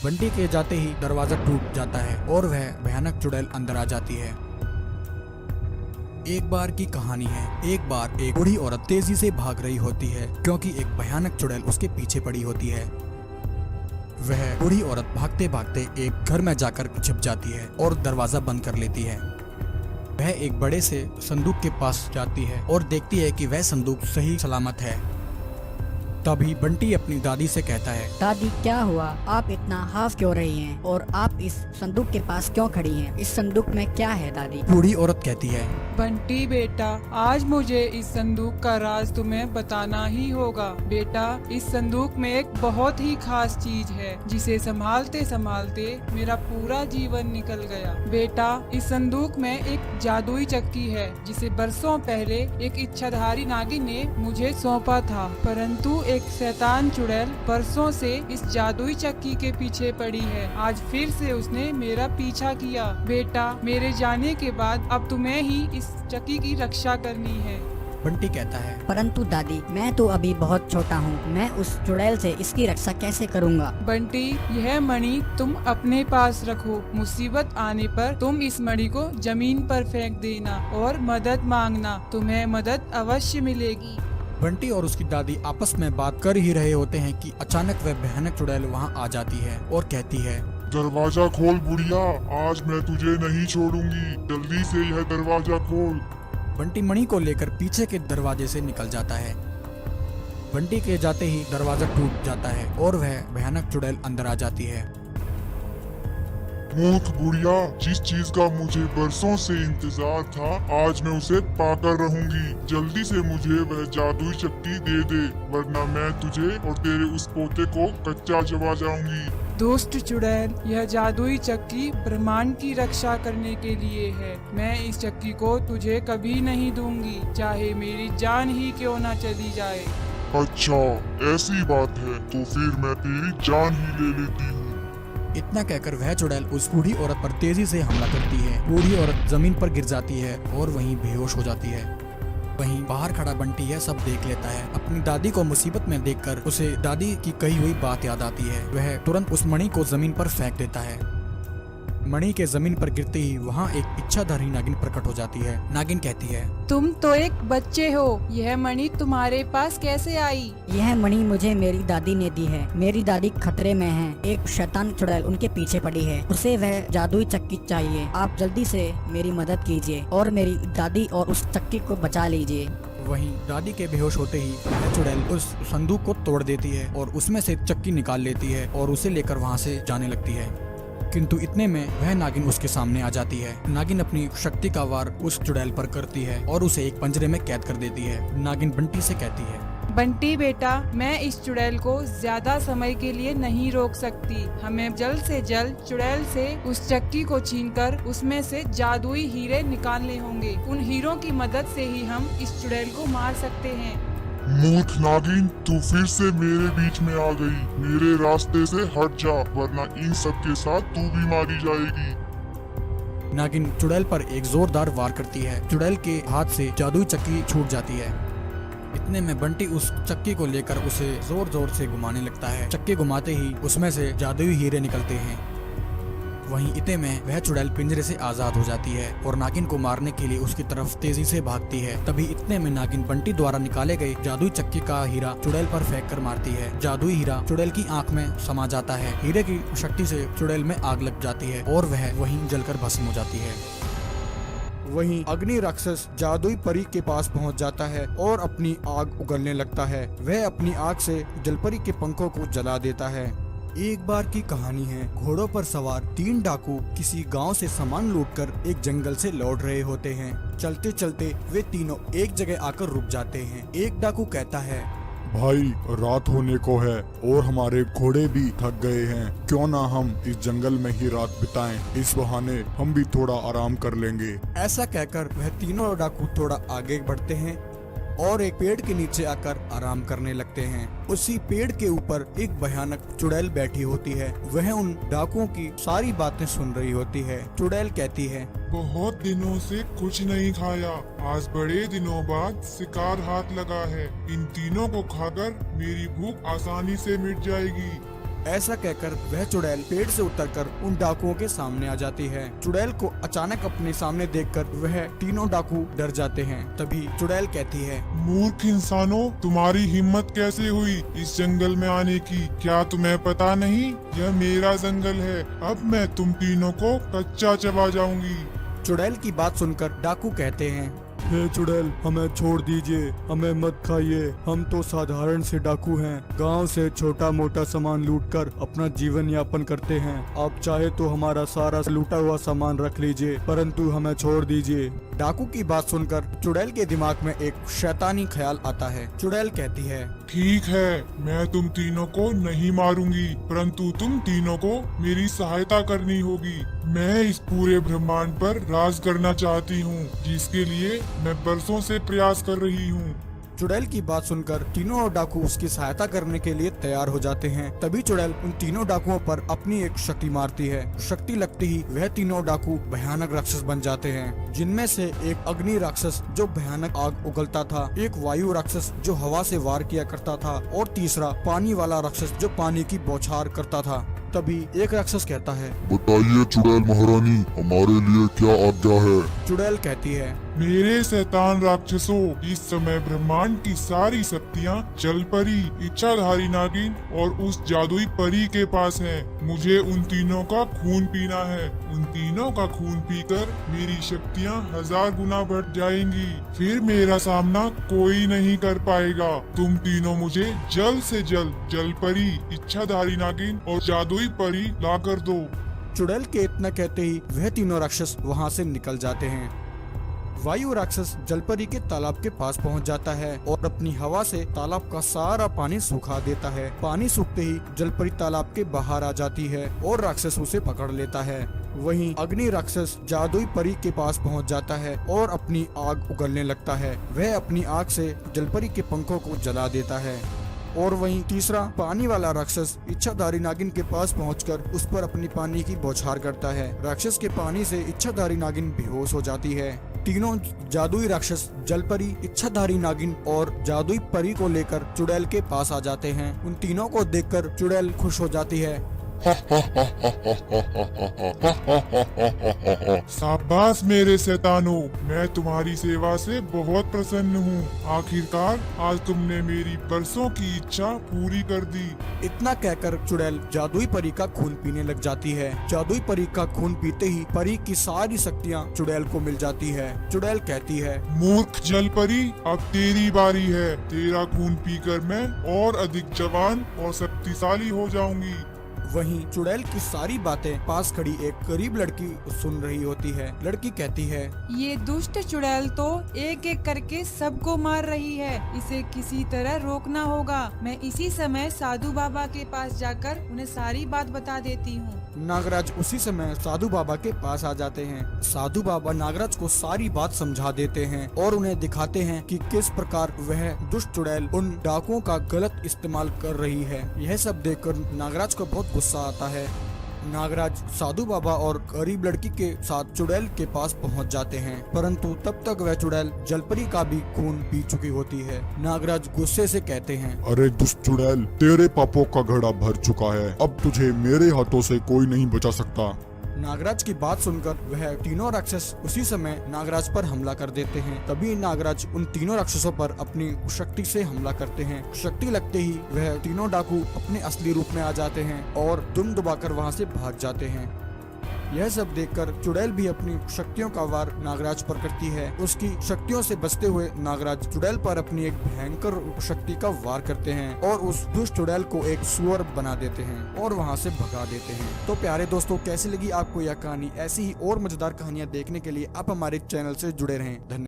बंटी के जाते ही दरवाजा टूट जाता है और वह भयानक चुड़ैल अंदर आ जाती है। एक बार की कहानी है। एक बार एक बूढ़ी औरत तेजी से भाग रही होती है क्योंकि एक भयानक चुड़ैल उसके पीछे पड़ी होती है। वह बूढ़ी औरत भागते भागते एक घर में जाकर छिप जाती है और दरवाजा बंद कर लेती है। वह एक बड़े से संदूक के पास जाती है और देखती है कि वह संदूक सही सलामत है। तभी बंटी अपनी दादी से कहता है, दादी क्या हुआ, आप इतना हाफ क्यों रही हैं और आप इस संदूक के पास क्यों खड़ी हैं? इस संदूक में क्या है दादी? बूढ़ी औरत कहती है, बंटी बेटा, आज मुझे इस संदूक का राज तुम्हें बताना ही होगा। बेटा, इस संदूक में एक बहुत ही खास चीज है जिसे संभालते संभालते मेरा पूरा जीवन निकल गया। बेटा, इस संदूक में एक जादुई चक्की है जिसे बरसों पहले एक इच्छाधारी नागिन ने मुझे सौंपा था, परंतु एक शैतान चुड़ैल बरसों से इस जादुई चक्की के पीछे पड़ी है। आज फिर से उसने मेरा पीछा किया। बेटा, मेरे जाने के बाद अब तुम्हें ही इस चक्की की रक्षा करनी है। बंटी कहता है, परंतु दादी, मैं तो अभी बहुत छोटा हूँ, मैं उस चुड़ैल से इसकी रक्षा कैसे करूँगा? बंटी, यह मणि तुम अपने पास रखो। मुसीबत आने पर तुम इस मणि को जमीन पर फेंक देना और मदद मांगना, तुम्हें मदद अवश्य मिलेगी। बंटी और उसकी दादी आपस में बात कर ही रहे होते हैं कि अचानक वह भयानक चुड़ैल वहां आ जाती है और कहती है, दरवाजा खोल बुढ़िया, आज मैं तुझे नहीं छोड़ूंगी, जल्दी से यह दरवाजा खोल। बंटी मणि को लेकर पीछे के दरवाजे से निकल जाता है। बंटी के जाते ही दरवाजा टूट जाता है और वह भयानक चुड़ैल अंदर आ जाती है। मूर्ख बुढ़िया, जिस चीज का मुझे बरसों से इंतजार था, आज मैं उसे पाकर रहूंगी। जल्दी से मुझे वह जादुई चक्की दे दे, वरना मैं तुझे और तेरे उस पोते को कच्चा चबा जाऊंगी। दुष्ट चुड़ैल, यह जादुई चक्की ब्रह्मांड की रक्षा करने के लिए है। मैं इस चक्की को तुझे कभी नहीं दूंगी, चाहे मेरी जान ही क्यों न चली जाए। अच्छा, ऐसी बात है तो फिर मैं तेरी जान ही ले लेती हूँ। इतना कहकर वह चुड़ैल उस बूढ़ी औरत पर तेजी से हमला करती है। बूढ़ी औरत जमीन पर गिर जाती है और वहीं बेहोश हो जाती है। वहीं बाहर खड़ा बंटी यह सब देख लेता है। अपनी दादी को मुसीबत में देखकर उसे दादी की कही हुई बात याद आती है। वह तुरंत उस मणि को जमीन पर फेंक देता है। मणि के जमीन पर गिरते ही वहाँ एक इच्छाधारी नागिन प्रकट हो जाती है। नागिन कहती है, तुम तो एक बच्चे हो, यह मणि तुम्हारे पास कैसे आई? यह मणि मुझे मेरी दादी ने दी है। मेरी दादी खतरे में है, एक शैतान चुड़ैल उनके पीछे पड़ी है, उसे वह जादुई चक्की चाहिए। आप जल्दी से मेरी मदद कीजिए और मेरी दादी और उस चक्की को बचा लीजिए। वहीं दादी के बेहोश होते ही वह चुड़ैल उस संदूक को तोड़ देती है और उसमें से चक्की निकाल लेती है और उसे लेकर वहाँ से जाने लगती है। किंतु इतने में वह नागिन उसके सामने आ जाती है। नागिन अपनी शक्ति का वार उस चुड़ैल पर करती है और उसे एक पिंजरे में कैद कर देती है। नागिन बंटी से कहती है, बंटी बेटा, मैं इस चुड़ैल को ज्यादा समय के लिए नहीं रोक सकती। हमें जल्द से जल्द चुड़ैल से उस चक्की को छीनकर उसमें से जादुई हीरे निकालने होंगे। उन हीरों की मदद से ही हम इस चुड़ैल को मार सकते हैं। मूर्ख नागिन, तू फिर से मेरे बीच में आ गई। मेरे रास्ते से हट जा, वरना इन सब के साथ तू भी मारी जाएगी। नागिन चुड़ैल पर एक जोरदार वार करती है। चुड़ैल के हाथ से जादुई चक्की छूट जाती है। इतने में बंटी उस चक्की को लेकर उसे जोर जोर से घुमाने लगता है। चक्की घुमाते ही उसमें से जादुई हीरे निकलते हैं। वहीं इतने में वह चुड़ैल पिंजरे से आजाद हो जाती है और नागिन को मारने के लिए उसकी तरफ तेजी से भागती है। तभी इतने में नागिन बंटी द्वारा निकाले गए जादुई चक्की का हीरा चुड़ैल पर फेंक कर मारती है। जादुई हीरा चुड़ैल की आंख में समा जाता है। हीरे की शक्ति से चुड़ैल में आग लग जाती है और वह वहीं जलकर भस्म हो जाती है। वहीं अग्नि राक्षस जादुई परी के पास पहुंच जाता है और अपनी आग उगलने लगता है। वह अपनी आग से जलपरी के पंखों को जला देता है। एक बार की कहानी है। घोड़ों पर सवार 3 डाकू किसी गांव से सामान लूटकर एक जंगल से लौट रहे होते हैं। चलते चलते वे तीनों एक जगह आकर रुक जाते हैं। एक डाकू कहता है, भाई, रात होने को है और हमारे घोड़े भी थक गए हैं। क्यों ना हम इस जंगल में ही रात बिताएं? इस बहाने हम भी थोड़ा आराम कर लेंगे। ऐसा कहकर वह तीनों डाकू थोड़ा आगे बढ़ते हैं और एक पेड़ के नीचे आकर आराम करने लगते हैं। उसी पेड़ के ऊपर एक भयानक चुड़ैल बैठी होती है। वह उन डाकुओं की सारी बातें सुन रही होती है। चुड़ैल कहती है, बहुत दिनों से कुछ नहीं खाया, आज बड़े दिनों बाद शिकार हाथ लगा है। इन तीनों को खाकर मेरी भूख आसानी से मिट जाएगी। ऐसा कहकर वह चुड़ैल पेड़ से उतरकर उन डाकुओं के सामने आ जाती है। चुड़ैल को अचानक अपने सामने देखकर वह तीनों डाकू डर जाते हैं। तभी चुड़ैल कहती है, मूर्ख इंसानों, तुम्हारी हिम्मत कैसे हुई इस जंगल में आने की? क्या तुम्हें पता नहीं यह मेरा जंगल है? अब मैं तुम तीनों को कच्चा चबा जाऊंगी। चुड़ैल की बात सुनकर डाकू कहते हैं, हे चुड़ैल, हमें छोड़ दीजिए, हमें मत खाइए। हम तो साधारण से डाकू हैं, गांव से छोटा मोटा सामान लूटकर अपना जीवन यापन करते हैं। आप चाहे तो हमारा सारा लूटा हुआ सामान रख लीजिए, परंतु हमें छोड़ दीजिए। डाकू की बात सुनकर चुड़ैल के दिमाग में एक शैतानी ख्याल आता है। चुड़ैल कहती है, ठीक है, मैं तुम तीनों को नहीं मारूंगी, परंतु तुम तीनों को मेरी सहायता करनी होगी। मैं इस पूरे ब्रह्मांड पर राज करना चाहती हूँ, जिसके लिए मैं बरसों से प्रयास कर रही हूँ। चुड़ैल की बात सुनकर तीनों डाकू उसकी सहायता करने के लिए तैयार हो जाते हैं। तभी चुड़ैल उन तीनों डाकुओं पर अपनी एक शक्ति मारती है। शक्ति लगते ही वह तीनों डाकू भयानक राक्षस बन जाते हैं, जिनमें से एक अग्नि राक्षस जो भयानक आग उगलता था, एक वायु राक्षस जो हवा से वार किया करता था, और तीसरा पानी वाला राक्षस जो पानी की बौछार करता था। तभी एक राक्षस कहता है, बताइए चुड़ैल महारानी, हमारे लिए क्या आज्ञा है? चुड़ैल कहती है, मेरे शैतान राक्षसों, इस समय ब्रह्मांड की सारी शक्तियाँ जल परी, इच्छाधारी नागिन और उस जादुई परी के पास है। मुझे उन तीनों का खून पीना है। उन तीनों का खून पीकर मेरी शक्तियाँ 1000 गुना बढ़ जाएंगी। फिर मेरा सामना कोई नहीं कर पाएगा। तुम तीनों मुझे जल्द से जल्द जल परी, इच्छाधारी नागिन और जादुई परी ला कर दो। चुड़ैल के इतना कहते ही वह तीनों राक्षस वहाँ से निकल जाते हैं। वायु राक्षस जलपरी के तालाब के पास पहुंच जाता है और अपनी हवा से तालाब का सारा पानी सुखा देता है। पानी सूखते ही जलपरी तालाब के बाहर आ जाती है और राक्षस उसे पकड़ लेता है। वहीं अग्नि राक्षस जादुई परी के पास पहुंच जाता है और अपनी आग उगलने लगता है। वह अपनी आग से जलपरी के पंखों को जला देता है। और वहीं तीसरा पानी वाला राक्षस इच्छाधारी नागिन के पास पहुंचकर उस पर अपनी पानी की बौछार करता है। राक्षस के पानी से इच्छाधारी नागिन बेहोश हो जाती है। तीनों जादुई राक्षस जलपरी, इच्छाधारी नागिन और जादुई परी को लेकर चुड़ैल के पास आ जाते हैं। उन तीनों को देखकर चुड़ैल खुश हो जाती है। शाबाश मेरे शैतानों, मैं तुम्हारी सेवा से बहुत प्रसन्न हूँ। आखिरकार आज तुमने मेरी बरसों की इच्छा पूरी कर दी। इतना कहकर चुड़ैल जादुई परी का खून पीने लग जाती है। जादुई परी का खून पीते ही परी की सारी शक्तियाँ चुड़ैल को मिल जाती है। चुड़ैल कहती है, मूर्ख जल परी, अब तेरी बारी है। तेरा खून पीकर मैं और अधिक जवान और शक्तिशाली हो जाऊंगी। वहीं चुड़ैल की सारी बातें पास खड़ी एक गरीब लड़की सुन रही होती है। लड़की कहती है, ये दुष्ट चुड़ैल तो एक एक करके सबको मार रही है। इसे किसी तरह रोकना होगा। मैं इसी समय साधु बाबा के पास जाकर उन्हें सारी बात बता देती हूँ। नागराज उसी समय साधु बाबा के पास आ जाते हैं। साधु बाबा नागराज को सारी बात समझा देते हैं और उन्हें दिखाते हैं कि किस प्रकार वह दुष्ट चुड़ैल उन डाकुओं का गलत इस्तेमाल कर रही है। यह सब देखकर नागराज को बहुत गुस्सा आता है। नागराज साधु बाबा और गरीब लड़की के साथ चुड़ैल के पास पहुंच जाते हैं, परंतु तब तक वह चुड़ैल जलपरी का भी खून पी चुकी होती है। नागराज गुस्से से कहते हैं, अरे दुष्ट चुड़ैल, तेरे पापों का घड़ा भर चुका है। अब तुझे मेरे हाथों से कोई नहीं बचा सकता। नागराज की बात सुनकर वह तीनों राक्षस उसी समय नागराज पर हमला कर देते हैं। तभी नागराज उन तीनों राक्षसों पर अपनी शक्ति से हमला करते हैं। शक्ति लगते ही वह तीनों डाकू अपने असली रूप में आ जाते हैं और दुम दबाकर वहां से भाग जाते हैं। यह सब देखकर चुड़ैल भी अपनी शक्तियों का वार नागराज पर करती है। उसकी शक्तियों से बचते हुए नागराज चुड़ैल पर अपनी एक भयंकर शक्ति का वार करते हैं और उस दुष्ट चुड़ैल को एक सुअर बना देते हैं और वहां से भगा देते हैं। तो प्यारे दोस्तों, कैसी लगी आपको यह कहानी? ऐसी ही और मजेदार कहानियां देखने के लिए आप हमारे चैनल से जुड़े रहें। धन्यवाद।